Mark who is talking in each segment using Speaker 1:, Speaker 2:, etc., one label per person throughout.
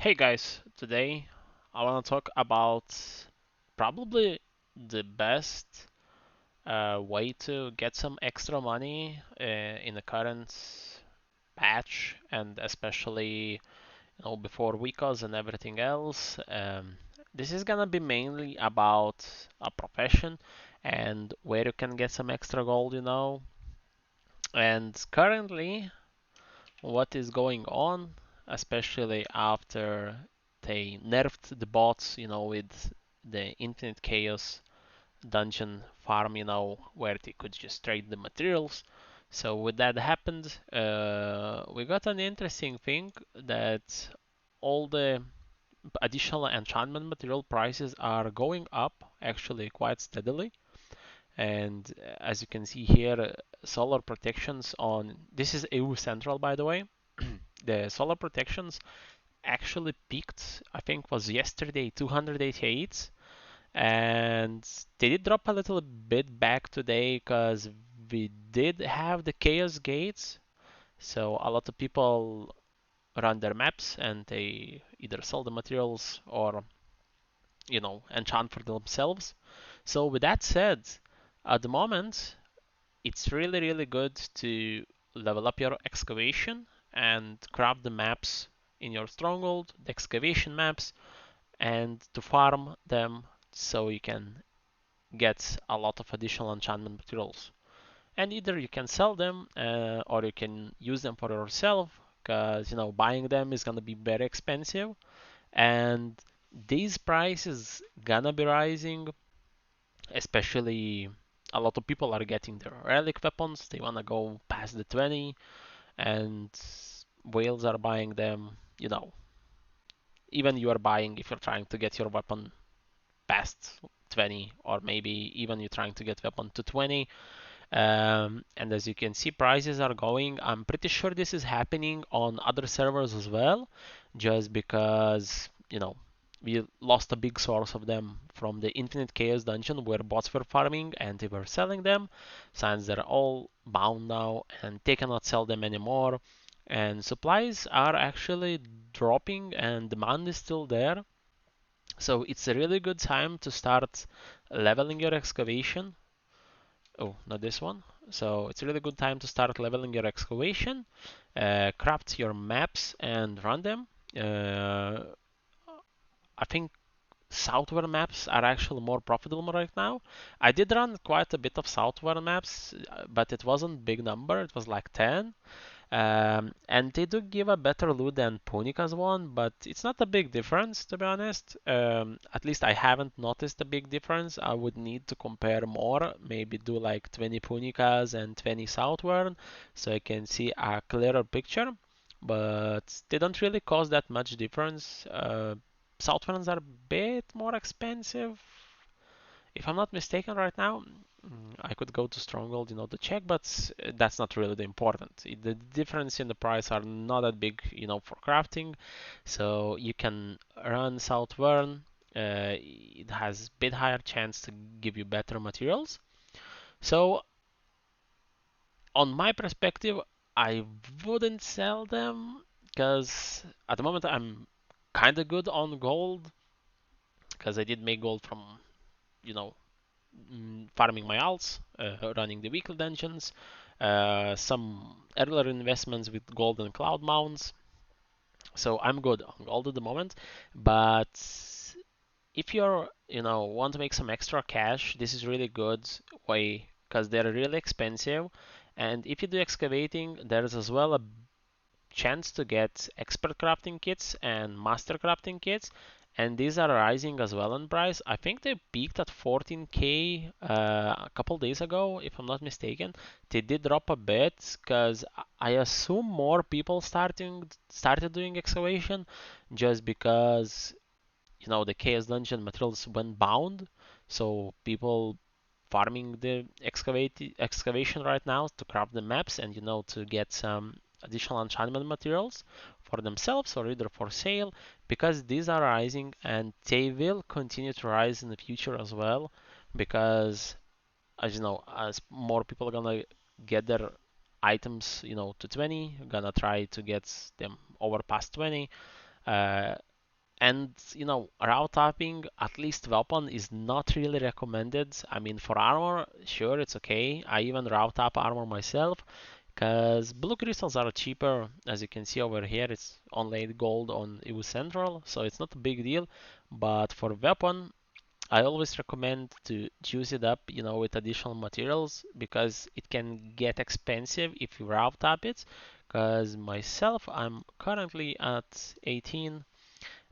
Speaker 1: Hey guys, today I want to talk about probably the best way to get some extra money in the current patch, and especially before weekos and everything else. This is gonna be mainly about a profession and where you can get some extra gold. And currently, what is going on, especially after they nerfed the bots, with the Infinite Chaos dungeon farm, where they could just trade the materials. So with that happened, we got an interesting thing that all the additional enchantment material prices are going up actually quite steadily. And as you can see here, solar protections on this is EU Central, by the way. The solar protections actually peaked, I think was yesterday, 288, and they did drop a little bit back today because we did have the chaos gates. So a lot of people run their maps and they either sell the materials or enchant for themselves. So with that said, at the moment it's really really good to level up your excavation and craft the maps in your stronghold, the excavation maps, and to farm them so you can get a lot of additional enchantment materials. And either you can sell them or you can use them for yourself because buying them is gonna be very expensive, and these prices gonna be rising, especially a lot of people are getting their relic weapons. They wanna go past the 20, and whales are buying them. Even you are buying if you're trying to get your weapon past 20, or maybe even you're trying to get weapon to 20. And as you can see, prices are going. I'm pretty sure this is happening on other servers as well, just because we lost a big source of them from the Infinite Chaos dungeon where bots were farming and they were selling them. Since they're all bound now and they cannot sell them anymore, and supplies are actually dropping and demand is still there. So it's a really good time to start leveling your excavation. Oh, not this one. So it's a really good time to start leveling your excavation, craft your maps and run them. Uh, I think southward maps are actually more profitable right now. I did run quite a bit of southward maps, but it wasn't big number. It was like 10. And they do give a better loot than Punika's one, but it's not a big difference to be honest. At least I haven't noticed a big difference. I would need to compare more, maybe do like 20 Punikas and 20 Southwern, so I can see a clearer picture. But they don't really cause that much difference. Southwerns are a bit more expensive, if I'm not mistaken right now. I could go to Stronghold, to check, but that's not really the important. The difference in the price are not that big, for crafting. So you can run Southwern. It has a bit higher chance to give you better materials. So on my perspective, I wouldn't sell them because at the moment I'm kind of good on gold because I did make gold from, you know, farming my alts, running the weekly dungeons, some earlier investments with gold and cloud mounts. So I'm good on gold at the moment. But if want to make some extra cash, this is really good way because they're really expensive. And if you do excavating, there's as well a chance to get expert crafting kits and master crafting kits, and these are rising as well in price. I think they peaked at 14k a couple days ago, if I'm not mistaken. They did drop a bit because I assume more people started doing excavation just because the chaos dungeon materials went bound, so people farming the excavation right now to craft the maps and to get some additional enchantment materials for themselves or either for sale, because these are rising and they will continue to rise in the future as well, because as you know, as more people are gonna get their items to 20, gonna try to get them over past 20. And route tapping, at least weapon, is not really recommended. I mean, for armor, sure, it's okay. I even route tap armor myself because blue crystals are cheaper. As you can see over here, it's only 8 gold on EU Central, so it's not a big deal. But for weapon, I always recommend to juice it up, with additional materials because it can get expensive if you route tap it. Because myself, I'm currently at 18,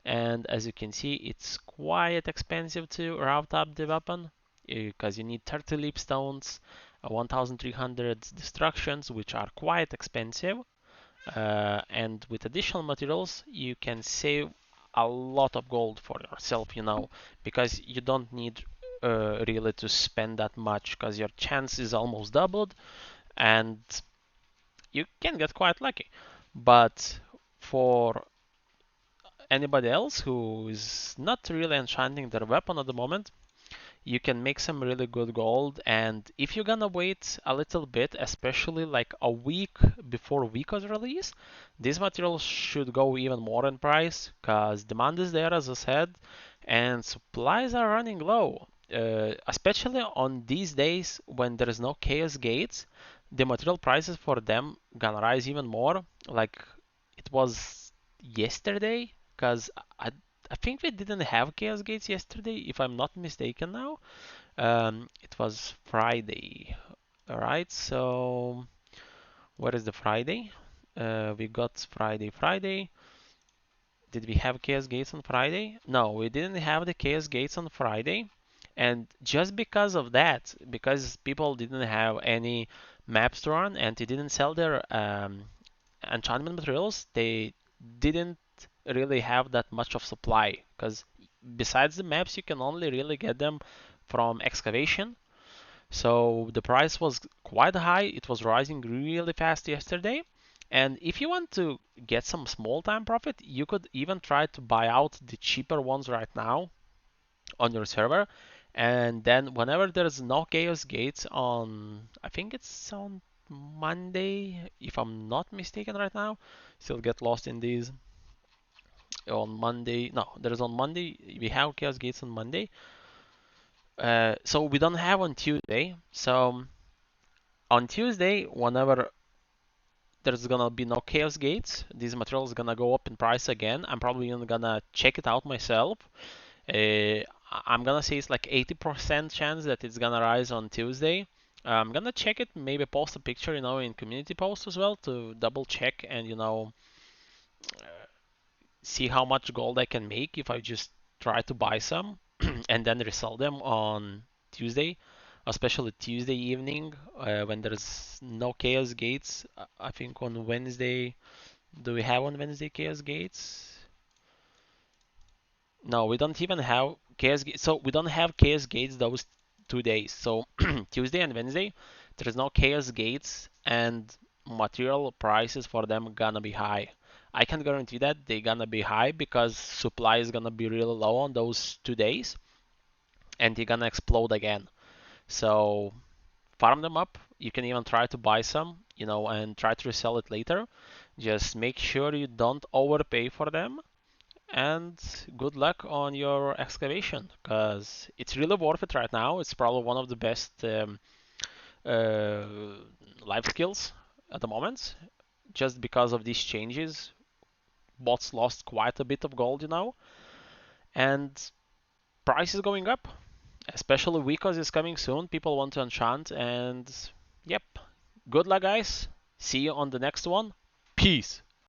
Speaker 1: and as you can see, it's quite expensive to route up the weapon because you need 30 leap stones, 1300 destructions, which are quite expensive. And with additional materials, you can save a lot of gold for yourself, because you don't need really to spend that much because your chance is almost doubled and you can get quite lucky. But for anybody else who is not really enchanting their weapon at the moment, you can make some really good gold. And if you're gonna wait a little bit, especially like a week before Wico's release, these materials should go even more in price because demand is there, as I said, and supplies are running low. Especially on these days when there is no chaos gates, the material prices for them gonna rise even more. Like it was yesterday, because I think we didn't have chaos gates yesterday, if I'm not mistaken now. It was Friday. Alright, so where is the Friday? We got Friday. Did we have chaos gates on Friday? No, we didn't have the chaos gates on Friday. And just because of that, because people didn't have any maps to run and they didn't sell their enchantment materials, they didn't really have that much of supply. Because besides the maps, you can only really get them from excavation. So the price was quite high. It was rising really fast yesterday. And if you want to get some small time profit, you could even try to buy out the cheaper ones right now on your server. And then whenever there's no chaos gates on, I think it's on Monday, if I'm not mistaken right now, still get lost in these. On Monday, no, there's on Monday, we have chaos gates on Monday. So we don't have on Tuesday. So on Tuesday, whenever there's gonna be no chaos gates, this material is gonna go up in price again. I'm probably gonna check it out myself. I'm gonna say it's like 80% chance that it's gonna rise on Tuesday. I'm gonna check it, maybe post a picture, in community post as well to double check and see how much gold I can make if I just try to buy some and then resell them on Tuesday, especially Tuesday evening when there's no chaos gates. I think on Wednesday, do we have on Wednesday chaos gates? No, we don't even have chaos gates. So we don't have chaos gates those 2 days. So Tuesday and Wednesday, there's no chaos gates and material prices for them gonna be high. I can guarantee that they're gonna be high because supply is gonna be really low on those 2 days and they're gonna explode again. So farm them up. You can even try to buy some, and try to resell it later. Just make sure you don't overpay for them and good luck on your excavation because it's really worth it right now. It's probably one of the best uh, life skills at the moment. Just because of these changes, bots lost quite a bit of gold, and price is going up. Especially Wikos is coming soon. People want to enchant, and yep. Good luck, guys. See you on the next one. Peace.